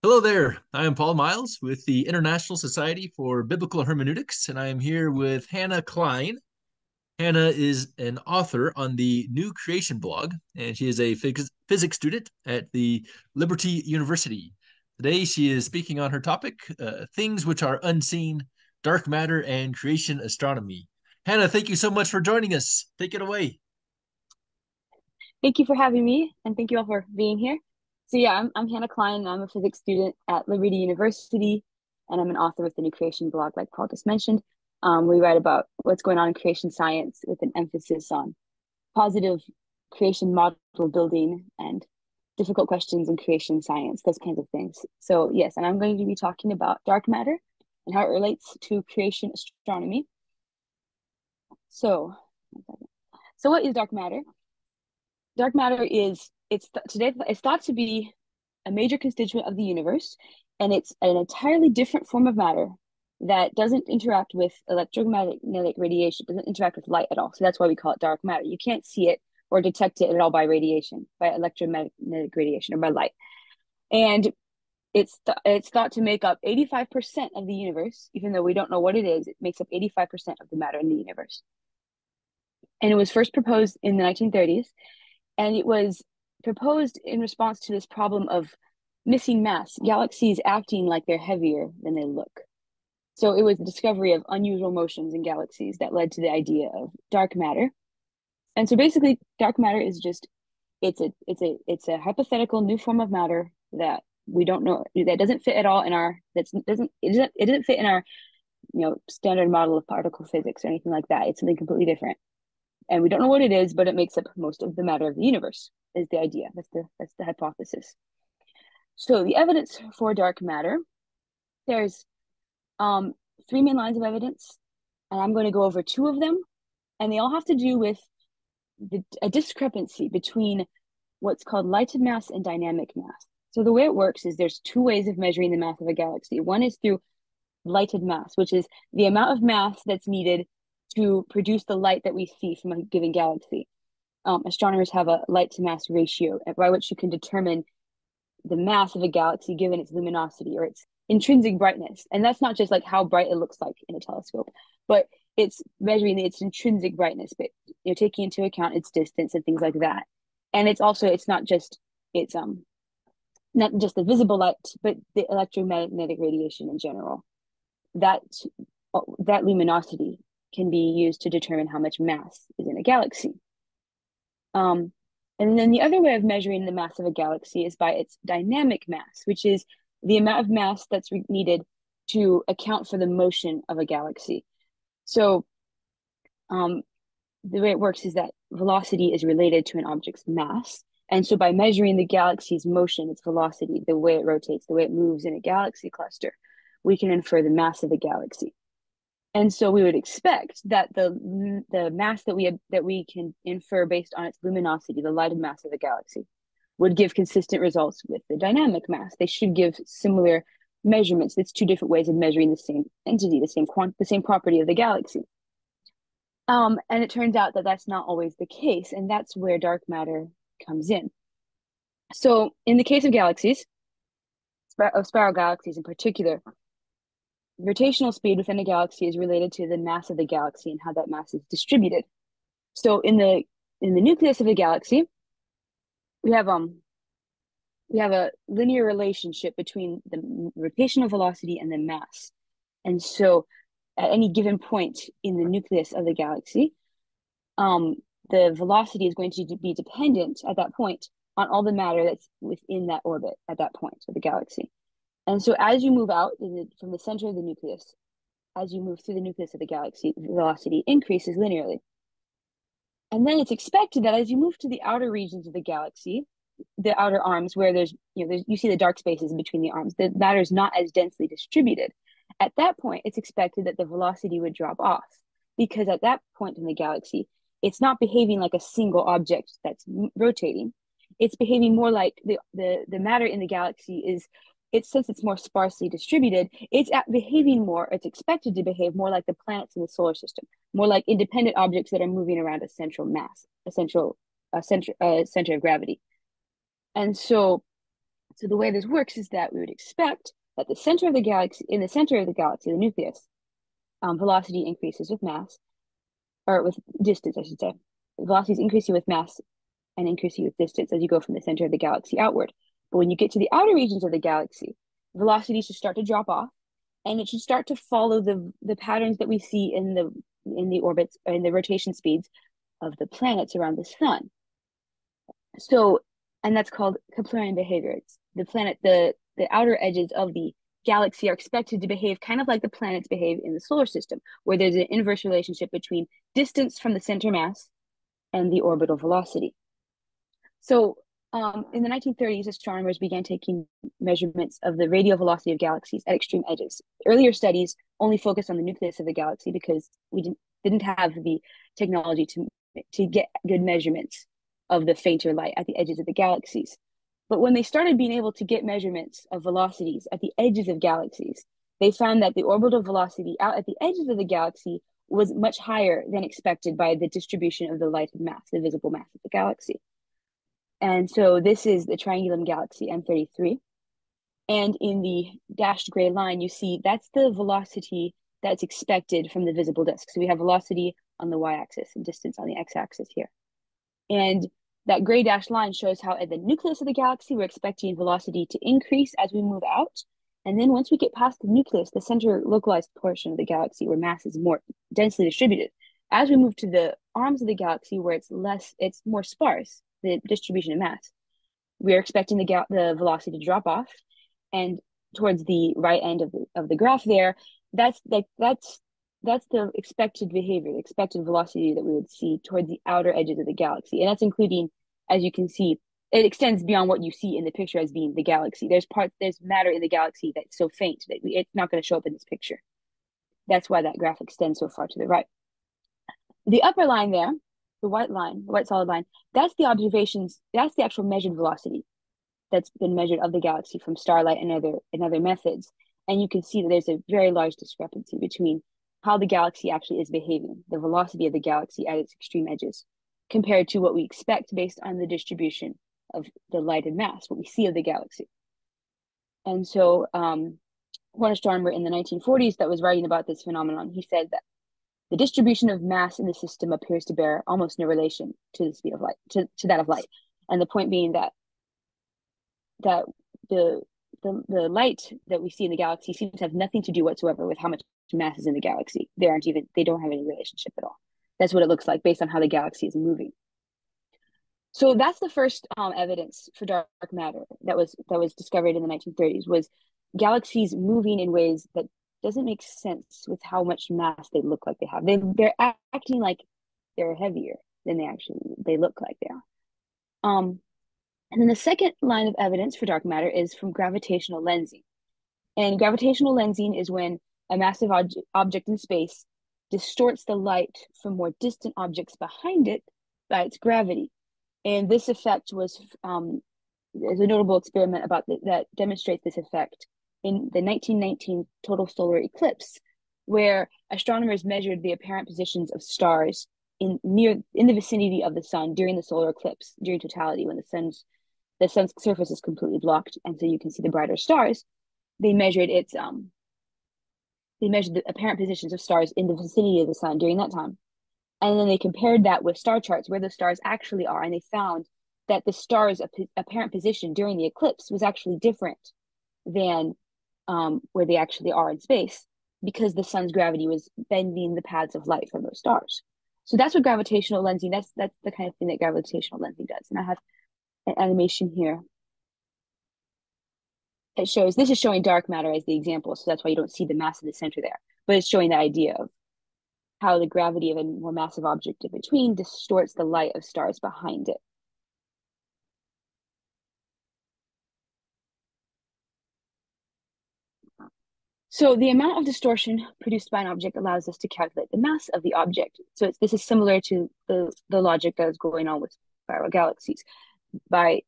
Hello there. I am Paul Miles with the International Society for Biblical Hermeneutics, and I am here with Hannak Klein. Hannah is an author on the New Creation blog, and she is a physics student at the Liberty University. Today, she is speaking on her topic, Things Which Are Unseen, Dark Matter, and Creation Astronomy. Hannah, thank you so much for joining us. Take it away. Thank you for having me, and thank you all for being here. So yeah, I'm Hannak Klein. I'm a physics student at Liberty University, and I'm an author with the New Creation blog, like Paul just mentioned. We write about what's going on in creation science with an emphasis on positive creation model building and difficult questions in creation science, those kinds of things. So yes, and I'm going to be talking about dark matter and how it relates to creation astronomy. So, so what is dark matter? Dark matter is today it's thought to be a major constituent of the universe, and it's an entirely different form of matter that doesn't interact with electromagnetic radiation, doesn't interact with light at all. So that's why we call it dark matter. You can't see it or detect it at all by radiation, by electromagnetic radiation or by light. And it's thought to make up 85% of the universe, even though we don't know what it is. It makes up 85% of the matter in the universe. And it was first proposed in the 1930s, and it was proposed in response to this problem of missing mass, galaxies acting like they're heavier than they look. So it was the discovery of unusual motions in galaxies that led to the idea of dark matter. And so basically, dark matter is just it's a hypothetical new form of matter that we don't know, that doesn't fit at all in our it doesn't fit in our standard model of particle physics or anything like that. It's something completely different, and we don't know what it is, but it makes up most of the matter of the universe. Is the idea. That's the hypothesis. So the evidence for dark matter, there's um, three main lines of evidence, and I'm going to go over two of them, and they all have to do with a discrepancy between what's called lighted mass and dynamic mass. So the way it works is there's two ways of measuring the mass of a galaxy. One is through lighted mass, which is the amount of mass that's needed to produce the light that we see from a given galaxy. Astronomers have a light to mass ratio by which you can determine the mass of a galaxy given its luminosity or its intrinsic brightness. And that's not just like how bright it looks like in a telescope, but it's measuring its intrinsic brightness, but taking into account its distance and things like that. And it's not just the visible light, but the electromagnetic radiation in general. That that luminosity can be used to determine how much mass is in a galaxy. Um, and then the other way of measuring the mass of a galaxy is by its dynamic mass, which is the amount of mass that's needed to account for the motion of a galaxy. So um, the way it works is that velocity is related to an object's mass. And so by measuring the galaxy's motion, its velocity, the way it rotates, the way it moves in a galaxy cluster, we can infer the mass of the galaxy. And so we would expect that the mass that we can infer based on its luminosity, the lighted mass of a galaxy, would give consistent results with the dynamic mass. They should give similar measurements. It's two different ways of measuring the same entity, the same property of the galaxy. And it turns out that that's not always the case, and that's where dark matter comes in. So in the case of galaxies, of spiral galaxies in particular, rotational speed within a galaxy is related to the mass of the galaxy and how that mass is distributed. So in the nucleus of a galaxy, we have a linear relationship between the rotational velocity and the mass. And so at any given point in the nucleus of the galaxy, the velocity is going to be dependent at that point on all the matter that's within that orbit at that point of the galaxy. And so as you move out from the center of the nucleus, as you move through the nucleus of the galaxy, the velocity increases linearly. And then it's expected that as you move to the outer regions of the galaxy, the outer arms where you see the dark spaces between the arms, the matter is not as densely distributed. At that point, it's expected that the velocity would drop off because at that point in the galaxy, it's not behaving like a single object that's rotating. It's behaving more like the matter in the galaxy is since it's more sparsely distributed, behaving more, it's expected to behave more like the planets in the solar system, more like independent objects that are moving around a central mass, a center of gravity. And so So the way this works is that we would expect that the center of the galaxy, in the center of the galaxy, the nucleus, velocity increases with mass, or with distance, I should say. Velocity is increasing with mass and increasing with distance as you go from the center of the galaxy outward. But when you get to the outer regions of the galaxy, velocity should start to drop off, and it should start to follow the patterns that we see in the orbits, or in the rotation speeds of the planets around the sun. So, and that's called Keplerian behavior. It's the outer edges of the galaxy are expected to behave kind of like the planets behave in the solar system, where there's an inverse relationship between distance from the center mass and the orbital velocity. So, in the 1930s, astronomers began taking measurements of the radial velocity of galaxies at extreme edges. Earlier studies only focused on the nucleus of the galaxy because we didn't have the technology to get good measurements of the fainter light at the edges of the galaxies. But when they started being able to get measurements of velocities at the edges of galaxies, they found that the orbital velocity out at the edges of the galaxy was much higher than expected by the distribution of the light mass, the visible mass of the galaxy. And so this is the Triangulum galaxy M33. And in the dashed gray line, you see that's the velocity that's expected from the visible disk. So we have velocity on the y-axis and distance on the x-axis here. And that gray dashed line shows how at the nucleus of the galaxy, we're expecting velocity to increase as we move out. And then once we get past the nucleus, the center localized portion of the galaxy where mass is more densely distributed, as we move to the arms of the galaxy where it's more sparse, the distribution of mass, we are expecting the velocity to drop off. And towards the right end of the graph there, that's the expected behavior, the expected velocity that we would see towards the outer edges of the galaxy. And that's including, as you can see, it extends beyond what you see in the picture as being the galaxy. There's matter in the galaxy that's so faint that it's not going to show up in this picture. That's why that graph extends so far to the right. The upper line there, the white line, the white solid line, that's the observations, that's the actual measured velocity that's been measured of the galaxy from starlight and other methods. And you can see that there's a very large discrepancy between how the galaxy actually is behaving, the velocity of the galaxy at its extreme edges, compared to what we expect based on the distribution of the light and mass, what we see of the galaxy. And so one astronomer in the 1940s that was writing about this phenomenon, he said that the distribution of mass in the system appears to bear almost no relation to the speed of light, to that of light. And the point being that the light that we see in the galaxy seems to have nothing to do whatsoever with how much mass is in the galaxy. They don't have any relationship at all. That's what it looks like based on how the galaxy is moving. So that's the first evidence for dark matter that was discovered in the 1930s, was galaxies moving in ways that doesn't make sense with how much mass they look like they have. They're acting like they're heavier than they look like they are. And then the second line of evidence for dark matter is from gravitational lensing. And gravitational lensing is when a massive object in space distorts the light from more distant objects behind it by its gravity. And this effect there's a notable experiment that demonstrates this effect in the 1919 total solar eclipse, where astronomers measured the apparent positions of stars in the vicinity of the sun during the solar eclipse, during totality, when the sun's surface is completely blocked, and so you can see the brighter stars. They measured the apparent positions of stars in the vicinity of the sun during that time. And then they compared that with star charts where the stars actually are, and they found that the stars' apparent position during the eclipse was actually different than where they actually are in space, because the sun's gravity was bending the paths of light from those stars. So that's what gravitational lensing, that's the kind of thing that gravitational lensing does. And I have an animation here. This is showing dark matter as the example, so that's why you don't see the mass in the center there. But it's showing the idea of how the gravity of a more massive object in between distorts the light of stars behind it. So the amount of distortion produced by an object allows us to calculate the mass of the object. So this is similar to the logic that is going on with spiral galaxies. By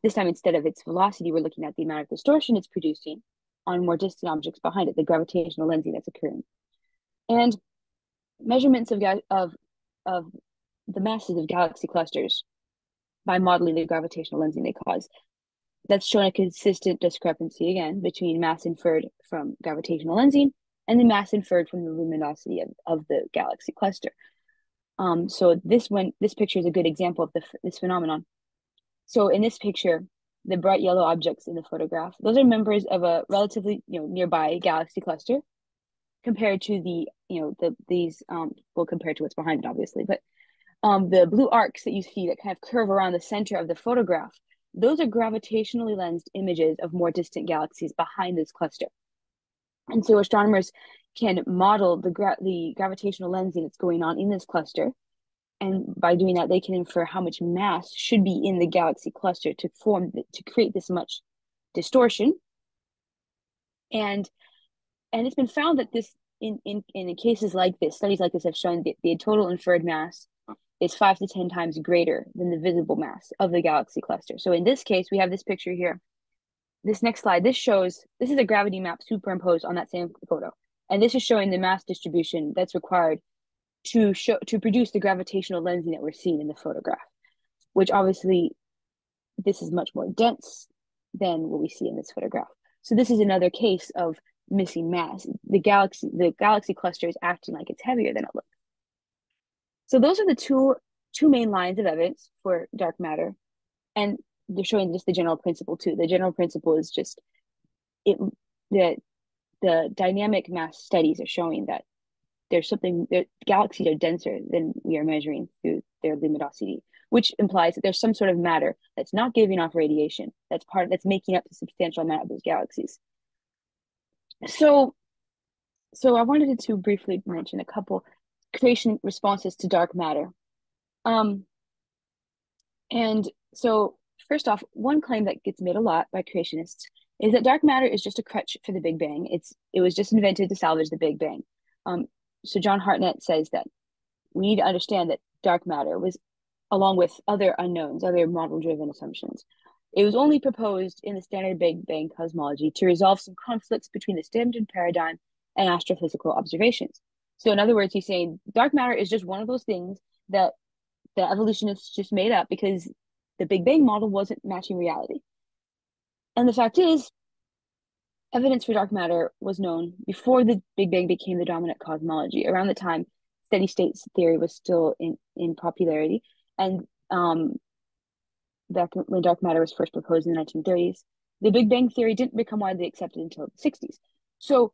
this time, instead of its velocity, we're looking at the amount of distortion it's producing on more distant objects behind it, the gravitational lensing that's occurring. And measurements of the masses of galaxy clusters by modeling the gravitational lensing they cause that's shown a consistent discrepancy again between mass inferred from gravitational lensing and the mass inferred from the luminosity of the galaxy cluster. So this picture is a good example of this phenomenon. So in this picture, the bright yellow objects in the photograph, those are members of a relatively nearby galaxy cluster, compared to compared to what's behind it, obviously, but the blue arcs that you see that kind of curve around the center of the photograph, those are gravitationally lensed images of more distant galaxies behind this cluster. And so astronomers can model the gravitational lensing that's going on in this cluster. And by doing that, they can infer how much mass should be in the galaxy cluster to create this much distortion. And it's been found that this in cases like this, studies like this have shown that the total inferred mass is 5 to 10 times greater than the visible mass of the galaxy cluster. So in this case, we have this picture here. This next slide, this is a gravity map superimposed on that same photo. And this is showing the mass distribution that's required to produce the gravitational lensing that we're seeing in the photograph, which obviously this is much more dense than what we see in this photograph. So this is another case of missing mass. The galaxy cluster is acting like it's heavier than it looks. So those are the two main lines of evidence for dark matter, and they're showing just the general principle too. The general principle is just the dynamic mass studies are showing that galaxies are denser than we are measuring through their luminosity, which implies that there's some sort of matter that's not giving off radiation that's making up a substantial amount of those galaxies. So I wanted to briefly mention a couple creation responses to dark matter. And so first off, one claim that gets made a lot by creationists is that dark matter is just a crutch for the Big Bang. It was just invented to salvage the Big Bang. So John Hartnett says that we need to understand that dark matter was, along with other unknowns, other model-driven assumptions, it was only proposed in the standard Big Bang cosmology to resolve some conflicts between the standard paradigm and astrophysical observations. So in other words, he's saying dark matter is just one of those things that the evolutionists just made up because the Big Bang model wasn't matching reality. And the fact is, evidence for dark matter was known before the Big Bang became the dominant cosmology. Around the time steady state theory was still in popularity, and back when dark matter was first proposed in the 1930s, the Big Bang theory didn't become widely accepted until the 60s. So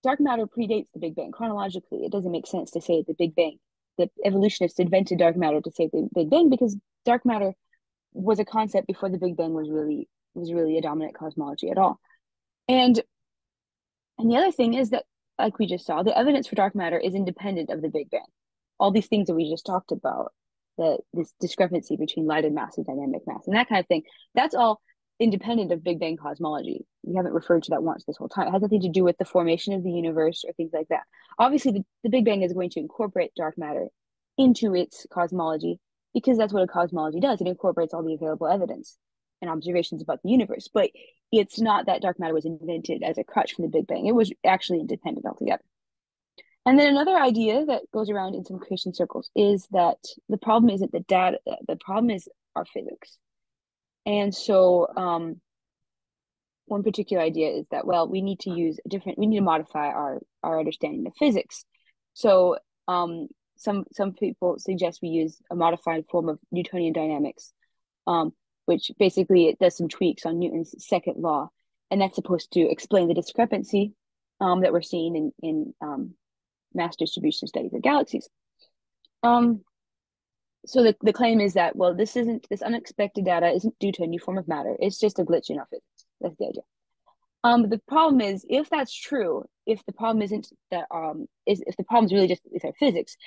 dark matter predates the Big Bang chronologically. It doesn't make sense to say the evolutionists invented dark matter to save the Big Bang, because dark matter was a concept before the Big Bang was really a dominant cosmology at all. And the other thing is that, like we just saw, the evidence for dark matter is independent of the Big Bang. All these things that we just talked about, this discrepancy between light and mass and dynamic mass and that kind of thing, that's all independent of Big Bang cosmology. We haven't referred to that once this whole time. It has nothing to do with the formation of the universe or things like that. Obviously, the Big Bang is going to incorporate dark matter into its cosmology, because that's what a cosmology does. It incorporates all the available evidence and observations about the universe. But it's not that dark matter was invented as a crutch from the Big Bang. It was actually independent altogether. And then another idea that goes around in some creation circles is that the problem isn't the data, the problem is our physics. And so one particular idea is that, well, we need to modify our understanding of physics. So some people suggest we use a modified form of Newtonian dynamics, which basically it does some tweaks on Newton's second law, and that's supposed to explain the discrepancy that we're seeing in mass distribution studies of galaxies. So the claim is that, well, this unexpected data isn't due to a new form of matter. It's just a glitch in our physics. That's the idea. The problem is, if that's true, if the problem isn't that if the problem is really just with our physics,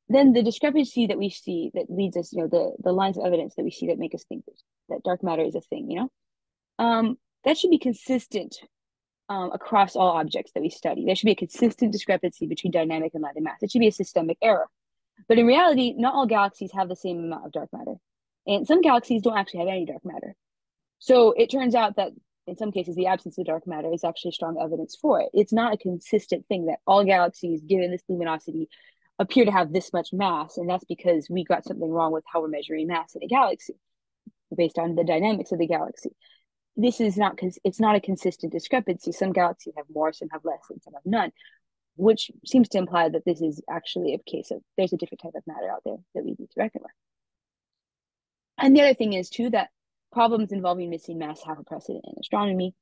then the discrepancy that we see that leads us, the lines of evidence that we see that make us think that dark matter is a thing, that should be consistent across all objects that we study. There should be a consistent discrepancy between dynamic and light and mass. It should be a systemic error. But in reality, not all galaxies have the same amount of dark matter. And some galaxies don't actually have any dark matter. So it turns out that in some cases, the absence of dark matter is actually strong evidence for it. It's not a consistent thing that all galaxies, given this luminosity, appear to have this much mass. And that's because we got something wrong with how we're measuring mass in a galaxy based on the dynamics of the galaxy. this is not, it's not a consistent discrepancy. Some galaxies have more, some have less, and some have none, which seems to imply that this is actually a case of there's a different type of matter out there that we need to reckon with. And the other thing is too that problems involving missing mass have a precedent in astronomy.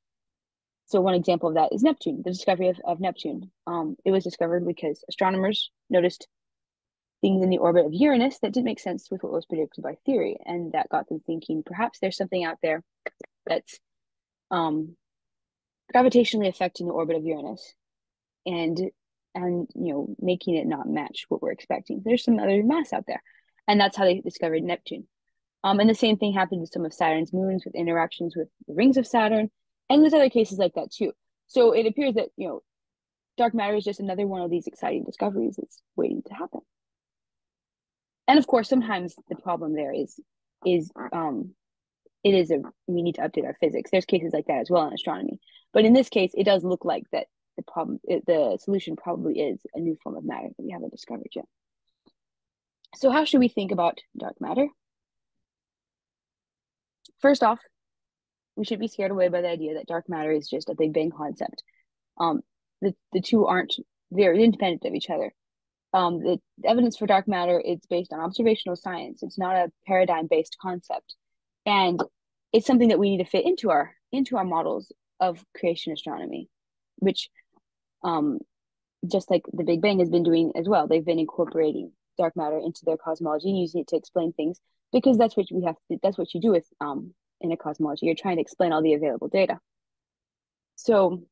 So one example of that is Neptune, the discovery of Neptune. It was discovered because astronomers noticed things in the orbit of Uranus that didn't make sense with what was predicted by theory, and that got them thinking perhaps there's something out there that's gravitationally affecting the orbit of Uranus, and making it not match what we're expecting. There's some other mass out there, and that's how they discovered Neptune. And the same thing happened with some of Saturn's moons, with interactions with the rings of Saturn, and there's other cases like that too. So it appears that dark matter is just another one of these exciting discoveries that's waiting to happen. And of course, sometimes the problem there is it is we need to update our physics. There's cases like that as well in astronomy, but in this case, it does look like that the solution probably is a new form of matter that we haven't discovered yet. So how should we think about dark matter? First off, we should be scared away by the idea that dark matter is just a Big Bang concept. The two aren't, they're independent of each other. The evidence for dark matter is based on observational science. It's not a paradigm-based concept, and it's something that we need to fit into our models of creation astronomy, which just like the Big Bang has been doing as well. They've been incorporating dark matter into their cosmology and using it to explain things, because that's what we have to, that's what you do with in a cosmology. You're trying to explain all the available data. So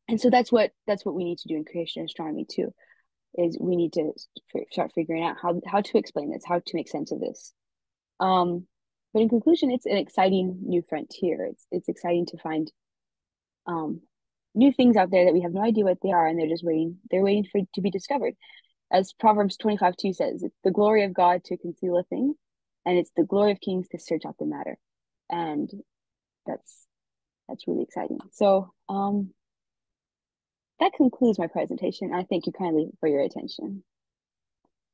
that's what we need to do in creation astronomy too, is we need to start figuring out how to explain this, how to make sense of this. But in conclusion, it's an exciting new frontier. It's exciting to find new things out there that we have no idea what they are, and they're just waiting. They're waiting for to be discovered. As Proverbs 25:2 says, it's the glory of God to conceal a thing, and it's the glory of kings to search out the matter. And that's really exciting. So that concludes my presentation. I thank you kindly for your attention.